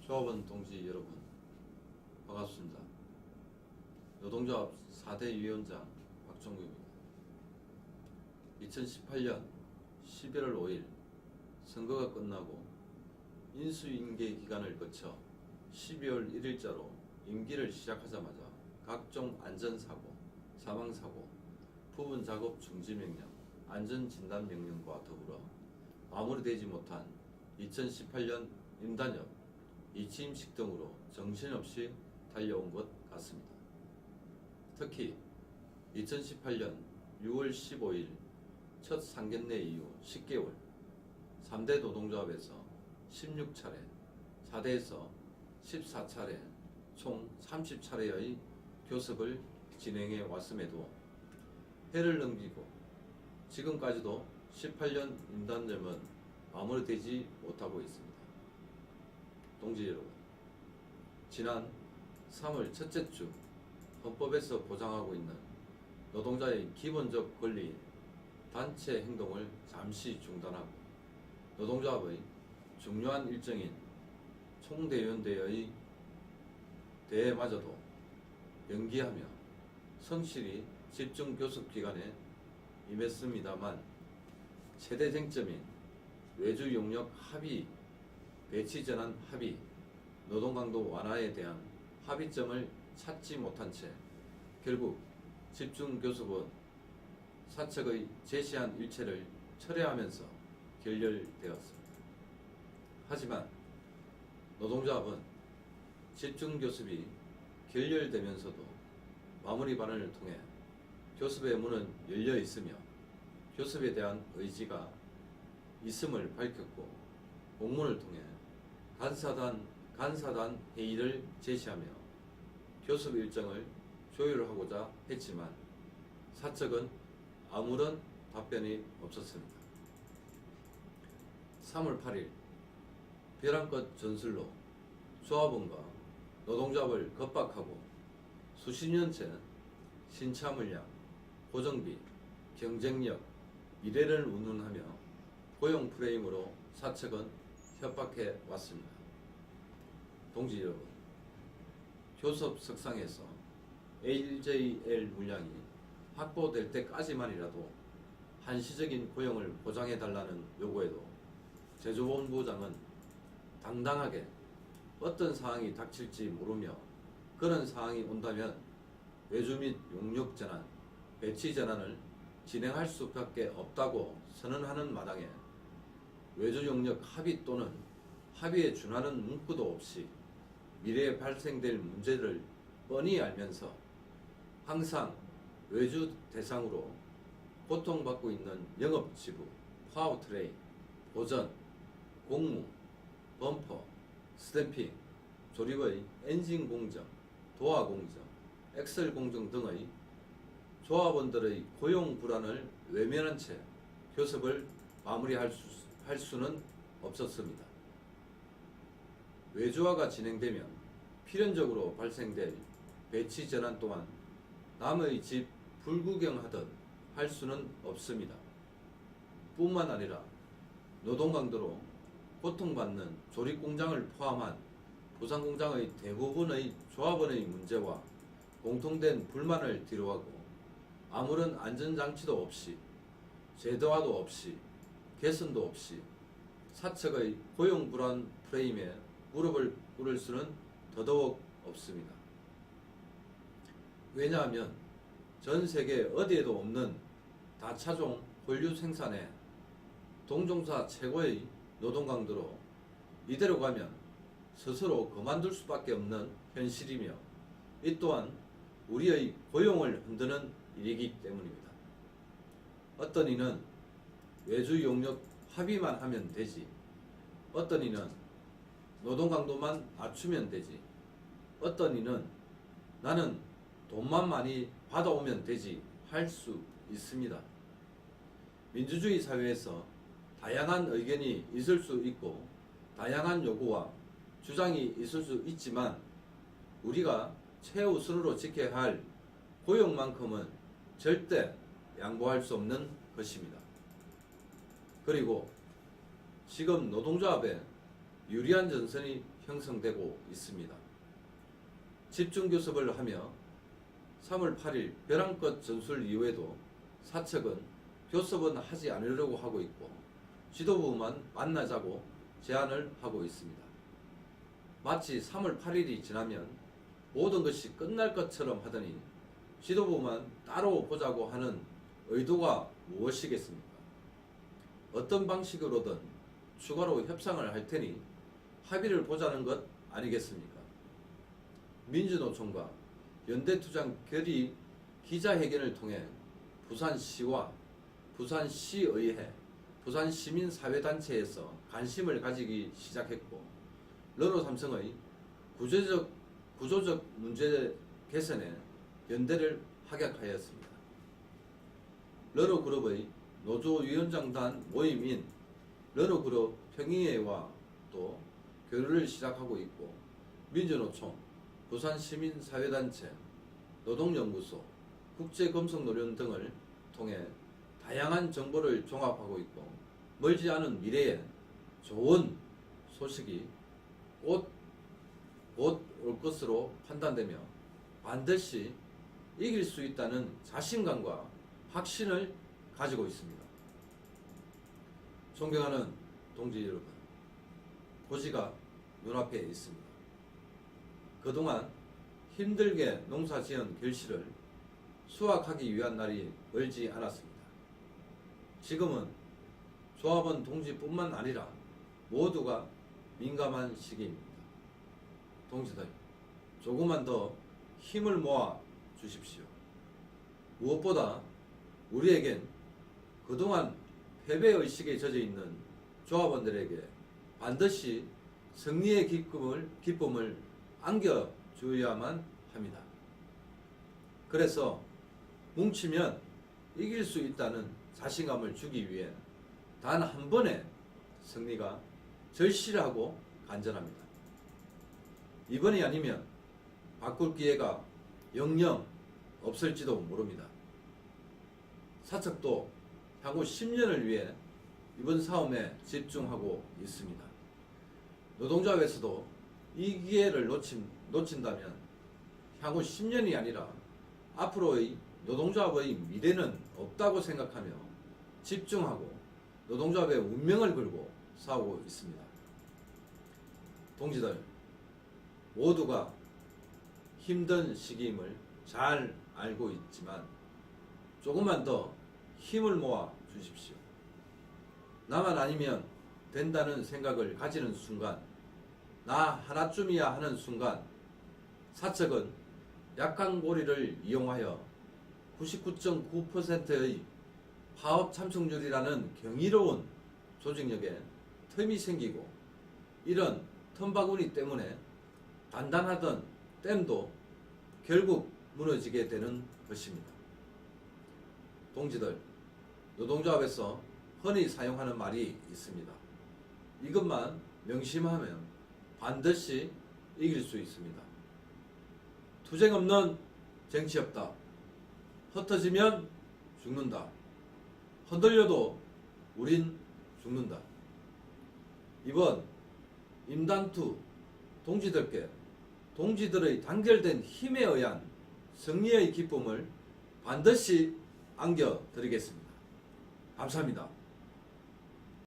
조합원 동지 여러분, 반갑습니다. 노동조합 4대 위원장 박종규입니다. 2018년 11월 5일 선거가 끝나고 인수인계 기간을 거쳐 12월 1일자로 임기를 시작하자마자 각종 안전사고, 사망사고, 부분작업 중지명령, 안전진단명령과 더불어 마무리되지 못한 2018년 임단협, 이취임식 등으로 정신없이 달려온 것 같습니다. 특히 2018년 6월 15일 첫 상견례 이후 10개월 3대 노동조합에서 16차례, 4대에서 14차례, 총 30차례의 교섭을 진행해 왔음에도 해를 넘기고 지금까지도 18년 임단협은 마무리되지 못하고 있습니다. 동지 여러분, 지난 3월 첫째 주 헌법에서 보장하고 있는 노동자의 기본적 권리인 단체 행동을 잠시 중단하고 노동조합의 중요한 일정인 총대위원대의 대회마저도 연기하며 성실히 집중교섭기간에 임했습니다만 최대 쟁점인 외주 용역 합의, 배치전환 합의, 노동강도 완화에 대한 합의점을 찾지 못한 채 결국 집중교섭은 사측의 제시한 일체를 철회하면서 결렬되었습니다. 하지만 노동조합은 집중교섭이 결렬되면서도 마무리반을 통해 교섭의 문은 열려 있으며 교섭에 대한 의지가 있음을 밝혔고 공문을 통해 간사단 회의를 제시하며 교섭 일정을 조율하고자 했지만 사측은 아무런 답변이 없었습니다. 3월 8일 벼랑끝 전술로 조합원과 노동조합을 겁박하고 수십 년째 신차 물량, 고정비, 경쟁력, 미래를 운운하며 고용 프레임으로 사측은 협박해 왔습니다. 동지 여러분, 교섭 석상에서 AJL 물량이 확보될 때까지만이라도 한시적인 고용을 보장해달라는 요구에도 제조본부장은 당당하게 어떤 상황이 닥칠지 모르며 그런 상황이 온다면 외주 및 용역 전환, 배치 전환을 진행할 수밖에 없다고 선언하는 마당에 외주 용역 합의 또는 합의에 준하는 문구도 없이 미래에 발생될 문제를 뻔히 알면서 항상 외주 대상으로 고통받고 있는 영업지부, 파워트레인, 보전, 공무, 범퍼, 스탬핑, 조립의 엔진 공정, 도화 공정, 엑셀 공정 등의 조합원들의 고용 불안을 외면한 채 교섭을 마무리할 수는 없었습니다. 외주화가 진행되면 필연적으로 발생될 배치 전환 또한 남의 집 불구경하듯 할 수는 없습니다. 뿐만 아니라 노동강도로 고통받는 조립공장을 포함한 부산공장의 대부분의 조합원의 문제와 공통된 불만을 뒤로하고 아무런 안전장치도 없이 제도화도 없이 개선도 없이 사측의 고용불안 프레임에 무릎을 꿇을 수는 더더욱 없습니다. 왜냐하면 전 세계 어디에도 없는 다차종 홀류 생산에 동종사 최고의 노동 강도로 이대로 가면 스스로 그만둘 수밖에 없는 현실이며 이 또한 우리의 고용을 흔드는 일이기 때문입니다. 어떤 이는 외주 용역 합의만 하면 되지, 어떤 이는 노동 강도만 낮추면 되지, 어떤 이는 나는 돈만 많이 받아오면 되지 할 수 있습니다. 민주주의 사회에서 다양한 의견이 있을 수 있고 다양한 요구와 주장이 있을 수 있지만 우리가 최우선으로 지켜야 할 고용만큼은 절대 양보할 수 없는 것입니다. 그리고 지금 노동조합에 유리한 전선이 형성되고 있습니다. 집중교섭을 하며 3월 8일 벼랑끝 전술 이후에도 사측은 교섭은 하지 않으려고 하고 있고 지도부만 만나자고 제안을 하고 있습니다. 마치 3월 8일이 지나면 모든 것이 끝날 것처럼 하더니 지도부만 따로 보자고 하는 의도가 무엇이겠습니까? 어떤 방식으로든 추가로 협상을 할 테니 합의를 보자는 것 아니겠습니까? 민주노총과 연대투쟁 결의 기자회견을 통해 부산시와 부산시의회, 부산시민사회단체에서 관심을 가지기 시작했고 르노삼성의 구조적 문제 개선에 연대를 합약하였습니다. 르노그룹의 노조위원장단 모임인 르노그룹 평의회와 또 교류를 시작하고 있고 민주노총, 부산시민사회단체, 노동연구소, 국제금속노련 등을 통해 다양한 정보를 종합하고 있고 멀지 않은 미래에 좋은 소식이 곧 올 것으로 판단되며 반드시 이길 수 있다는 자신감과 확신을 가지고 있습니다. 존경하는 동지 여러분, 고지가 눈앞에 있습니다. 그동안 힘들게 농사지은 결실을 수확하기 위한 날이 멀지 않았습니다. 지금은 조합원 동지뿐만 아니라 모두가 민감한 시기입니다. 동지들, 조금만 더 힘을 모아 주십시오. 무엇보다 우리에겐 그동안 패배의식에 젖어 있는 조합원들에게 반드시 승리의 기쁨을 안겨줘야만 합니다. 그래서 뭉치면 이길 수 있다는 자신감을 주기 위해 단 한 번의 승리가 절실하고 간절합니다. 이번이 아니면 바꿀 기회가 영영 없을지도 모릅니다. 사측도 향후 10년을 위해 이번 싸움에 집중하고 있습니다. 노동조합에서도 이 기회를 놓친다면 향후 10년이 아니라 앞으로의 노동조합의 미래는 없다고 생각하며 집중하고 노동조합의 운명을 걸고 싸우고 있습니다. 동지들, 모두가 힘든 시기임을 잘 알고 있지만 조금만 더 힘을 모아 주십시오. 나만 아니면 된다는 생각을 가지는 순간, 나 하나쯤이야 하는 순간 사측은 약한 고리를 이용하여 99.9%의 파업 참석률이라는 경이로운 조직력에 틈이 생기고 이런 틈바구니 때문에 단단하던 댐도 결국 무너지게 되는 것입니다. 동지들, 노동조합에서 흔히 사용하는 말이 있습니다. 이것만 명심하면 반드시 이길 수 있습니다. 투쟁 없는 쟁취 없다. 흩어지면 죽는다. 흔들려도 우린 죽는다. 이번 임단투 동지들께 동지들의 단결된 힘에 의한 승리의 기쁨을 반드시 안겨드리겠습니다. 감사합니다.